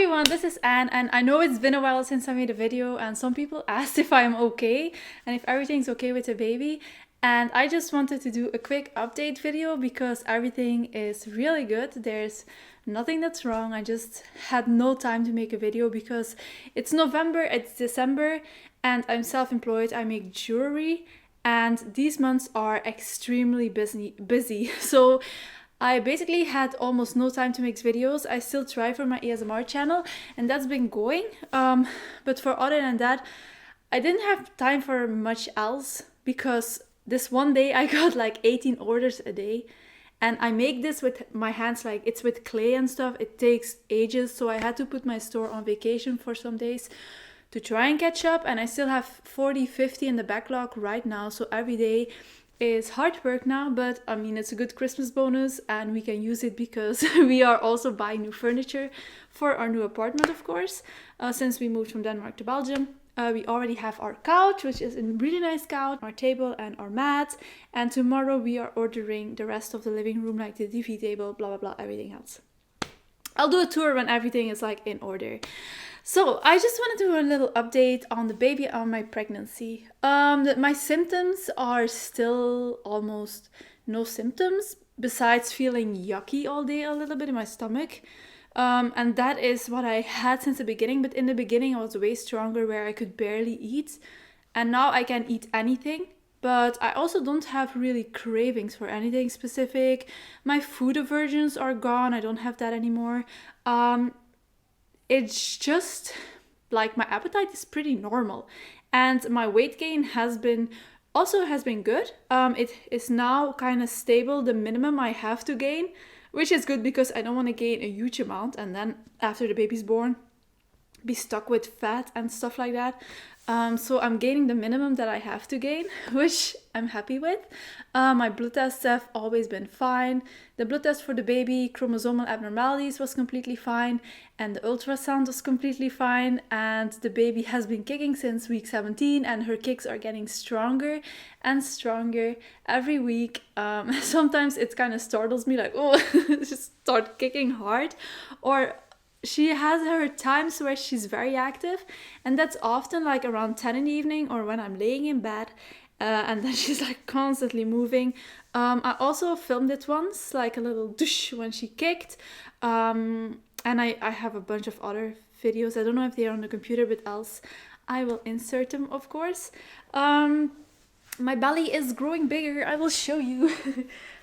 everyone, this is Anne, and I know it's been a while since I made a video, and some people asked if I'm okay and if everything's okay with the baby. And I just wanted to do a quick update video because everything is really good. There's nothing that's wrong. I just had no time to make a video because it's November, it's December, and I'm self-employed. I make jewelry, and these months are extremely busy. So I basically had almost no time to make videos. I still try for my ASMR channel, and that's been going. But for other than that, I didn't have time for much else because this one day I got like 18 orders a day. And I make this with my hands, like it's with clay and stuff. It takes ages, so I had to put my store on vacation for some days to try and catch up. And I still have 40, 50 in the backlog right now, so every day is hard work now, but I mean, it's a good Christmas bonus and we can use it because we are also buying new furniture for our new apartment, of course, since we moved from Denmark to Belgium. We already have our couch, which is a really nice couch, our table and our mat, and tomorrow we are ordering the rest of the living room, like the TV table, blah blah blah, everything else. I'll do a tour when everything is like in order. So I just want to do a little update on the baby, on my pregnancy. My symptoms are still almost no symptoms besides feeling yucky all day a little bit in my stomach. And that is what I had since the beginning. But in the beginning I was way stronger where I could barely eat. And now I can eat anything. But I also don't have really cravings for anything specific. My food aversions are gone. I don't have that anymore. It's just like my appetite is pretty normal, and my weight gain has been good. It is now kind of stable, the minimum I have to gain, which is good because I don't want to gain a huge amount and then after the baby's born be stuck with fat and stuff like that. So I'm gaining the minimum that I have to gain, which I'm happy with. My blood tests have always been fine. The blood test for the baby, chromosomal abnormalities, was completely fine, and the ultrasound was completely fine, and the baby has been kicking since week 17, and her kicks are getting stronger and stronger every week. Sometimes it kind of startles me, like, oh, just start kicking hard, or she has her times where she's very active, and that's often like around 10 in the evening or when I'm laying in bed, and then she's like constantly moving. I also filmed it once, like a little douche when she kicked, and I have a bunch of other videos. I don't know if they're on the computer, but else I will insert them, of course. My belly is growing bigger. I will show you.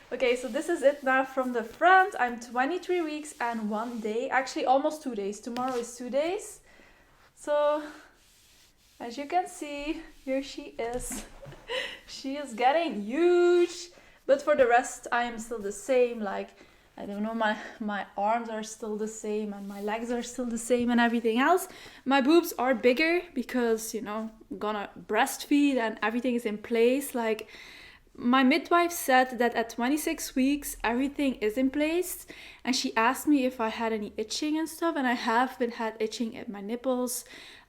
Okay, so this is it now from the front. I'm 23 weeks and 1 day, actually almost 2 days. Tomorrow is 2 days. So, as you can see, here she is. She is getting huge. But for the rest, I am still the same. Like, I don't know, my arms are still the same and my legs are still the same and everything else. My boobs are bigger because, you know, I'm gonna breastfeed and everything is in place. Like, my midwife said that at 26 weeks everything is in place, and she asked me if I had any itching and stuff, and I have been had itching at my nipples,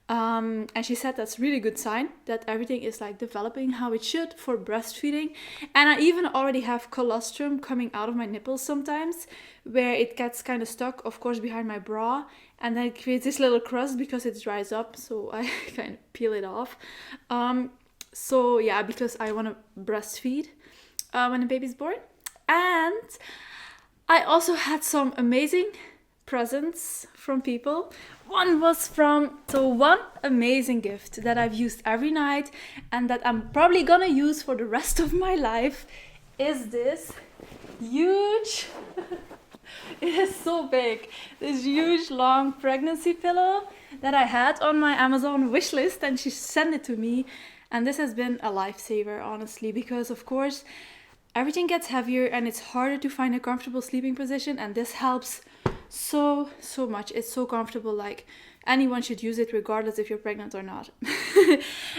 and she said that's really good sign that everything is like developing how it should for breastfeeding. And I even already have colostrum coming out of my nipples sometimes, where it gets kind of stuck, of course, behind my bra, and then it creates this little crust because it dries up, so I kind of peel it off. So yeah, because I want to breastfeed when the baby's born. And I also had some amazing presents from people. One amazing gift that I've used every night and that I'm probably gonna use for the rest of my life is this huge, it is so big, this huge long pregnancy pillow that I had on my Amazon wish list, and she sent it to me. And this has been a lifesaver, honestly, because of course everything gets heavier and it's harder to find a comfortable sleeping position, and this helps so much. It's so comfortable, like anyone should use it regardless if you're pregnant or not.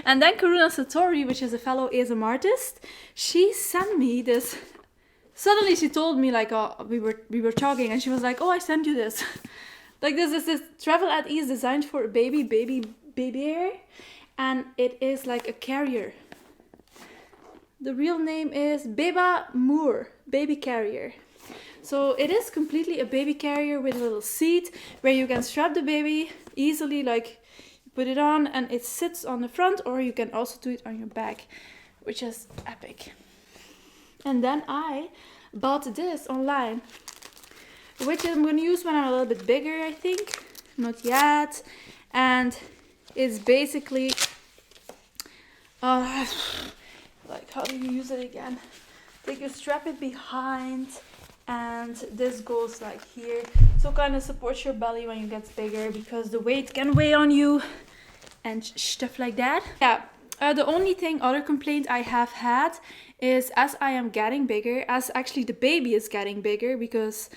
And then Karuna Satori, which is a fellow ASMR artist, she sent me this. Suddenly she told me, like, we were talking and she was like, oh, I sent you this. Like, this is this Travel at Ease designed for baby hair. And it is like a carrier. The real name is Beba Moore, baby carrier. So it is completely a baby carrier with a little seat where you can strap the baby easily, like put it on and it sits on the front, or you can also do it on your back, which is epic. And then I bought this online, which I'm going to use when I'm a little bit bigger, I think. Not yet. And it's basically like, how do you use it again? Like, you strap it behind and this goes like here, so kind of supports your belly when you get bigger, because the weight can weigh on you and stuff like that. Yeah. The only other complaint I have had is, as I am getting bigger, as actually the baby is getting bigger, because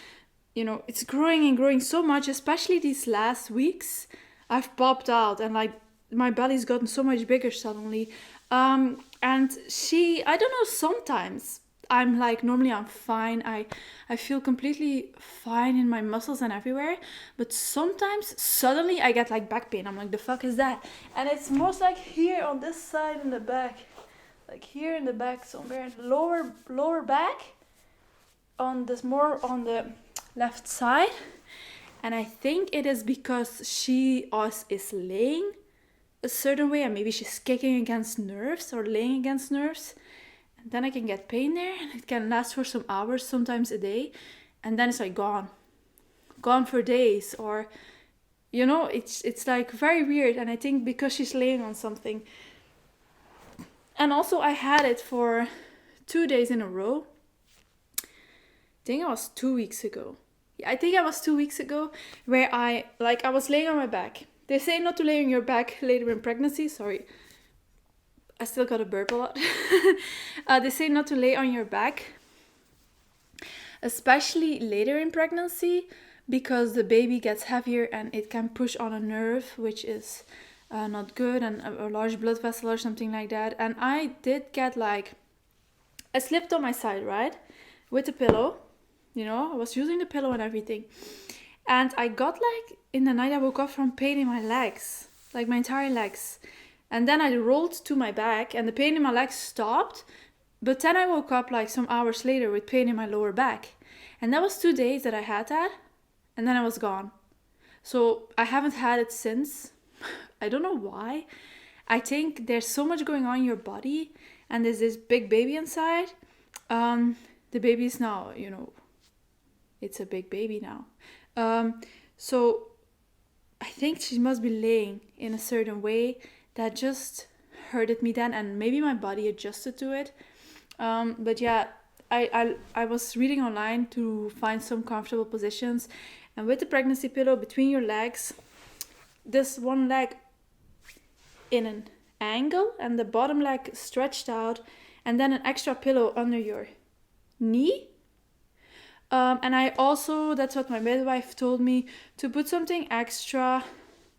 you know, it's growing and growing so much, especially these last weeks, I've popped out and like my belly's gotten so much bigger suddenly. And I don't know, sometimes I'm like, normally I'm fine. I feel completely fine in my muscles and everywhere. But sometimes suddenly I get like back pain. I'm like, the fuck is that? And it's most like here on this side in the back. Like here in the back somewhere. Lower back. On this, more on the left side. And I think it is because she is laying a certain way, and maybe she's kicking against nerves or laying against nerves, and then I can get pain there, and it can last for some hours, sometimes a day, and then it's like gone for days, or you know, it's like very weird. And I think because she's laying on something. And also I had it for 2 days in a row. I think it was 2 weeks ago. Yeah, I think it was 2 weeks ago, where I was laying on my back. They say not to lay on your back later in pregnancy. Sorry, I still got a burp a lot. They say not to lay on your back, especially later in pregnancy, because the baby gets heavier and it can push on a nerve, which is not good, and a large blood vessel or something like that. And I did get I slipped on my side, right, with the pillow. You know, I was using the pillow and everything. And I got in the night, I woke up from pain in my legs, like my entire legs. And then I rolled to my back and the pain in my legs stopped. But then I woke up some hours later with pain in my lower back. And that was 2 days that I had that. And then I was gone. So I haven't had it since. I don't know why. I think there's so much going on in your body. And there's this big baby inside. The baby is now, you know, it's a big baby now. So I think she must be laying in a certain way that just hurted me then, and maybe my body adjusted to it. But yeah, I was reading online to find some comfortable positions, and with the pregnancy pillow between your legs, this one leg in an angle and the bottom leg stretched out, and then an extra pillow under your knee. And I also, that's what my midwife told me, to put something extra,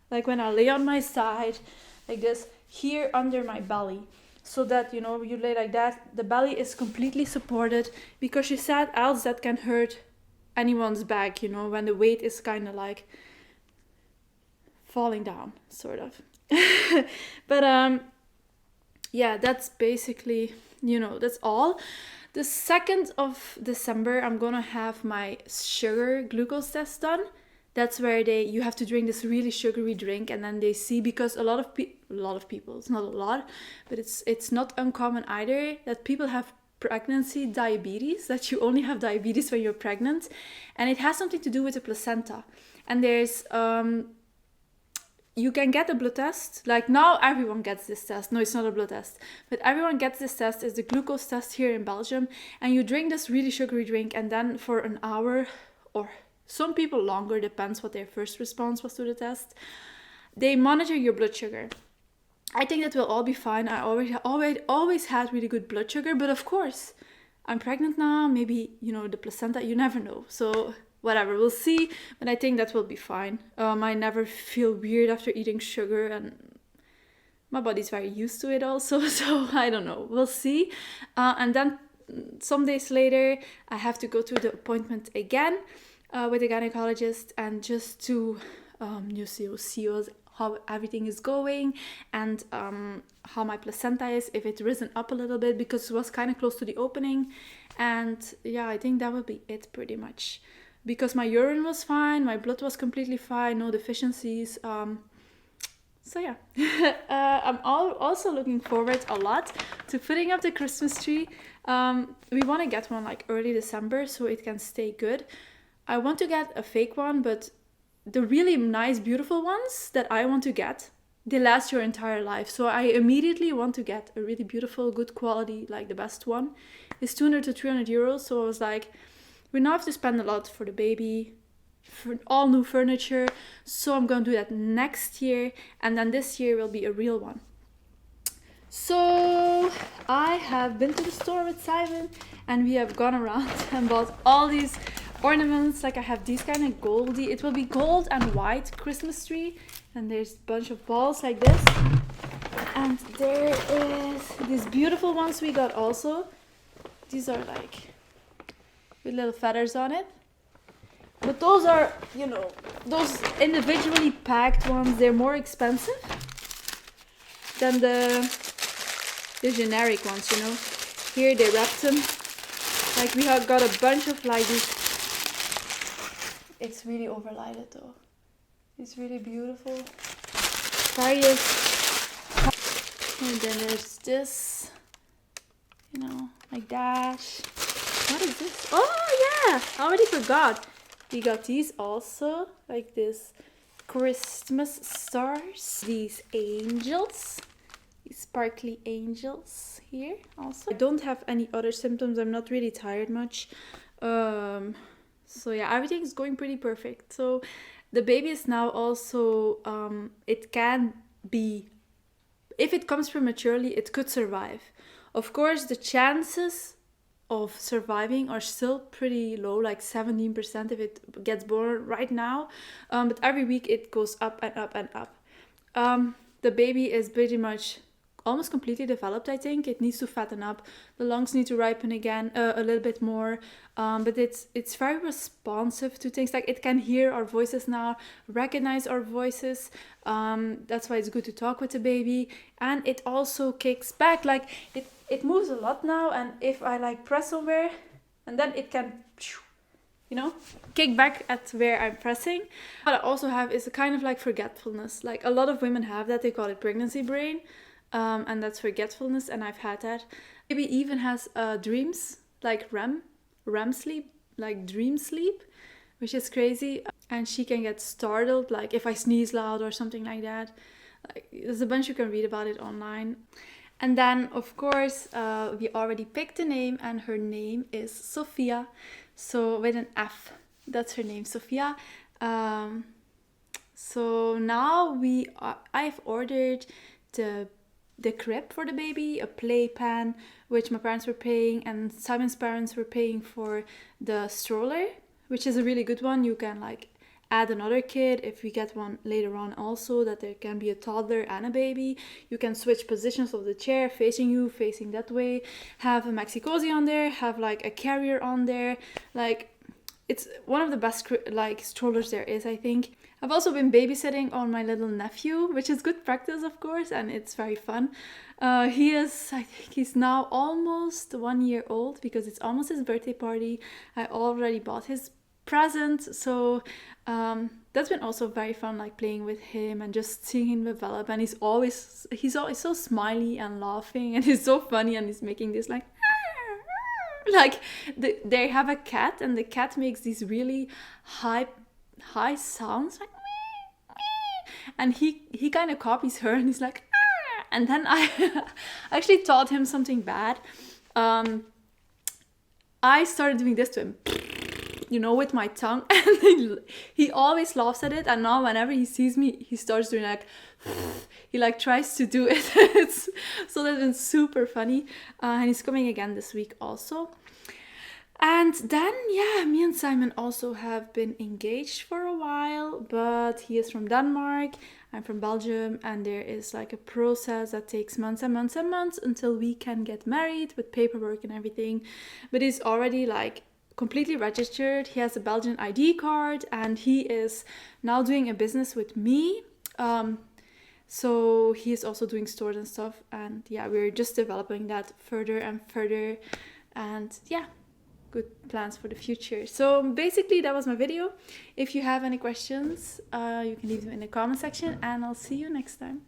like when I lay on my side, like this, here under my belly. So that, you know, you lay like that, the belly is completely supported, because she said else that can hurt anyone's back, you know, when the weight is kind of like falling down, sort of. But yeah, that's basically, you know, that's all. The 2nd of December, I'm gonna have my sugar glucose test done. That's where you have to drink this really sugary drink, and then they see, because a lot of people, it's not a lot, but it's not uncommon either, that people have pregnancy diabetes, that you only have diabetes when you're pregnant, and it has something to do with the placenta. And there's you can get a blood test. Like, now everyone gets this test. No, it's not a blood test, but everyone gets this test. It's the glucose test here in Belgium, and you drink this really sugary drink, and then for an hour, or some people longer, depends what their first response was to the test, they monitor your blood sugar. I think that will all be fine. I always had really good blood sugar, but of course, I'm pregnant now. Maybe, you know, the placenta, you never know. So whatever, we'll see, but I think that will be fine. I never feel weird after eating sugar, and my body's very used to it also, so I don't know, we'll see. And then some days later, I have to go to the appointment again with the gynecologist, and just to see how everything is going, and how my placenta is, if it's risen up a little bit, because it was kind of close to the opening. And yeah, I think that would be it pretty much, because my urine was fine, my blood was completely fine, no deficiencies. So yeah, I'm also looking forward a lot to putting up the Christmas tree. We want to get one like early December so it can stay good. I want to get a fake one, but the really nice, beautiful ones that I want to get, they last your entire life. So I immediately want to get a really beautiful, good quality, like the best one. It's 200 to 300 euros. So I was like, we now have to spend a lot for the baby, for all new furniture. So I'm going to do that next year. And then this year will be a real one. So I have been to the store with Simon and we have gone around and bought all these ornaments. Like I have these kind of goldy, it will be gold and white Christmas tree, and there's a bunch of balls like this, and there is these beautiful ones we got also. These are like with little feathers on it, but those are, you know, those individually packed ones, they're more expensive than the generic ones, you know. Here they wrapped them, like we have got a bunch of like these. It's really overlighted though. It's really beautiful. Various. And then there's this, you know, like dash. What is this? Oh yeah, I already forgot. We got these also, like this Christmas stars. These angels. These sparkly angels here also. I don't have any other symptoms. I'm not really tired much. So yeah, everything's going pretty perfect. So the baby is now also, it can be, if it comes prematurely, it could survive. Of course, the chances of surviving are still pretty low, like 17% if it gets born right now. But every week it goes up and up and up. The baby is pretty much almost completely developed, I think. It needs to fatten up. The lungs need to ripen again a little bit more. But it's very responsive to things. Like it can hear our voices now, recognize our voices. That's why it's good to talk with the baby. And it also kicks back. Like it moves a lot now. And if I like press somewhere, and then it can, you know, kick back at where I'm pressing. What I also have is a kind of like forgetfulness. Like a lot of women have that. They call it pregnancy brain. And that's forgetfulness, and I've had that. Baby even has dreams, like REM sleep, like dream sleep, which is crazy. And she can get startled, like if I sneeze loud or something like that. Like, there's a bunch you can read about it online. And then, of course, we already picked a name, and her name is Sophia. So with an F, that's her name, Sophia. So now I've ordered the crib for the baby, a playpen, which my parents were paying, and Simon's parents were paying for the stroller, which is a really good one. You can like add another kid if we get one later on also, that there can be a toddler and a baby. You can switch positions of the chair, facing you, facing that way, have a maxi cozy on there, have like a carrier on there. Like it's one of the best like strollers there is, I think. I've also been babysitting on my little nephew, which is good practice, of course, and it's very fun. I think he's now almost 1 year old, because it's almost his birthday party. I already bought his present, so that's been also very fun, like playing with him and just seeing him develop. And he's always so smiley and laughing, and he's so funny, and he's making this like they have a cat, and the cat makes these really high sounds, like, and he kind of copies her, and he's like, and then I actually taught him something bad. I started doing this to him, you know, with my tongue, and he always laughs at it. And now whenever he sees me, he starts doing like, he like tries to do it. So that's been super funny. And he's coming again this week also. And then, yeah, me and Simon also have been engaged for a while, but he is from Denmark, I'm from Belgium, and there is like a process that takes months and months and months until we can get married with paperwork and everything. But he's already like completely registered. He has a Belgian ID card, and he is now doing a business with me So he is also doing stores and stuff, and yeah, we're just developing that further and further, and yeah, good plans for the future. So basically that was my video. If you have any questions, you can leave them in the comment section, and I'll see you next time.